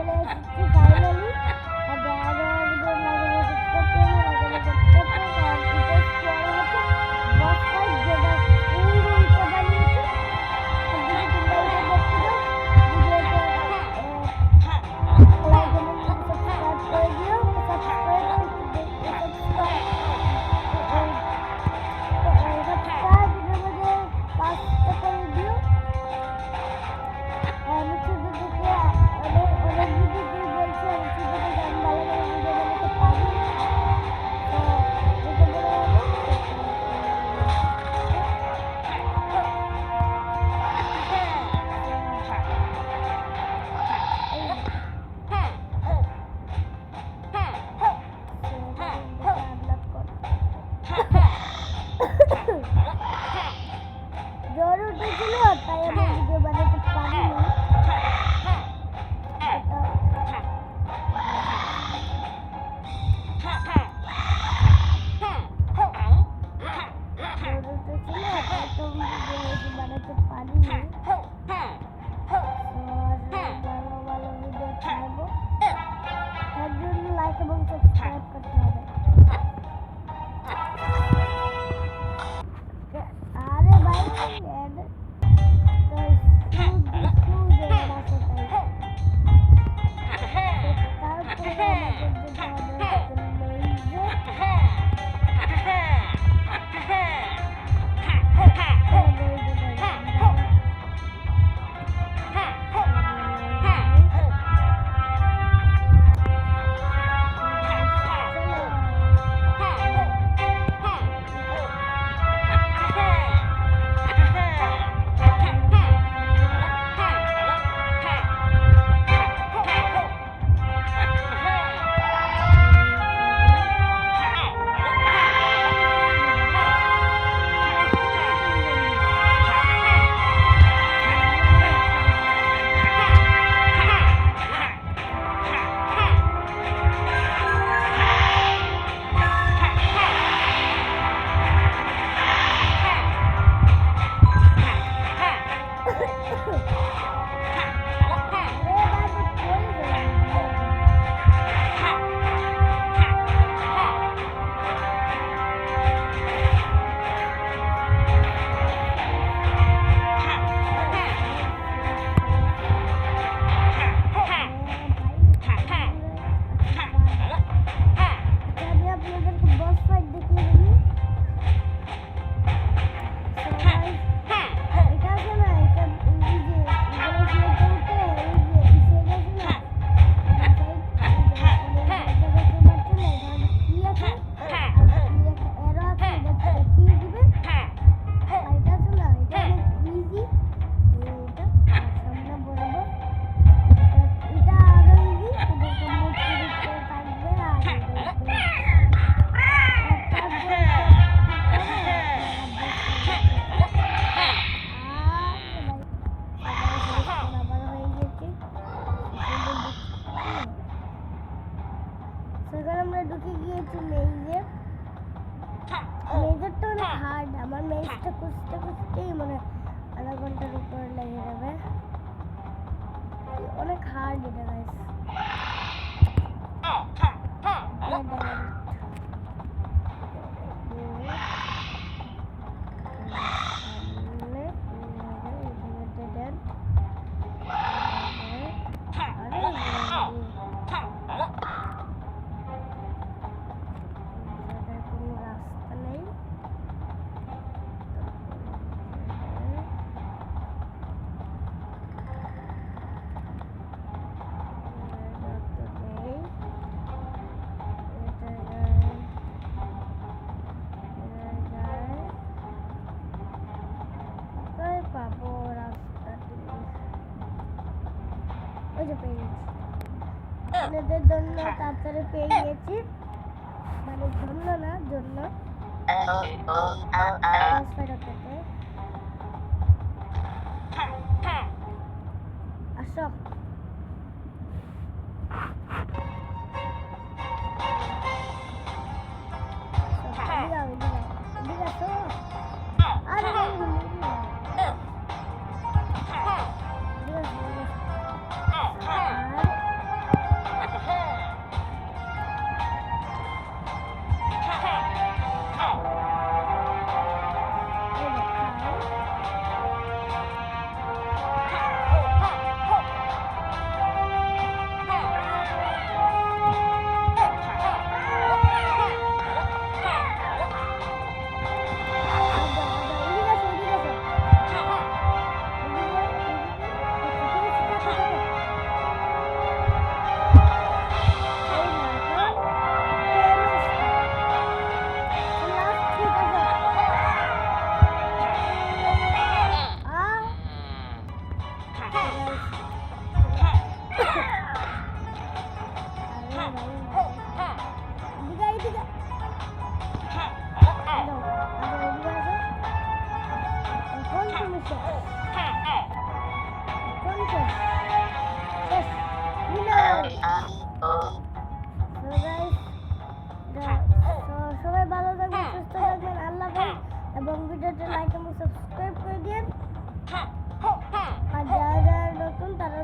চলে এসেছি ফাইনালি। আর যারা ভিডিও লাগাবে সাবস্ক্রাইব করুন, লাগাবে সাবস্ক্রাইব করুন। আর রিকোয়েস্ট করা হচ্ছে বস ফাইট যেটা পুরো উল্টা বানিয়েছে। যদি তোমরা এটা দেখতে চাও ভিডিওতে লাইক এবং সাবস্ক্রাইব করে দিও। সাবস্ক্রাইব ভিডিওর মধ্যে 5টা করে দিও। আমি ছোট থেকে অনেক ভিডিও বলছি আমি ছোট থেকে আমি ভালো করে ভিডিও বানাতে পারি না। তো যেটা বলে জ্বর উঠেছিল তাই আমি ভিডিও বানাতে পারিনি। বানাতে পারিনি। ভালো ভালো ভিডিও ছাড়বো, তার জন্য লাইক এবং সাবস্ক্রাইব করতে হবে। আরে ভাই আমরা ঢুকে গিয়েছি মেইজে। মেইজটা অনেক হার্ড, আমার মেইজটা খুঁজতে খুঁজতেই মানে আধা ঘন্টার উপর লেগে যাবে। অনেক হার্ড এটা গাইস। আপনাদের জন্য তাড়াতাড়ি পেয়ে গেছি, মানে জন্য না জন্য আসো। কোন তুমি শেষ? কোন শেষ? শেষ winner! So guys, সবাই ভালো থাকবেন, সুস্থ থাকবেন, আল্লাহ হাফেজ, এবং ভিডিওতে লাইক এবং সাবস্ক্রাইব করে দিন। আর যারা যারা নতুন তারা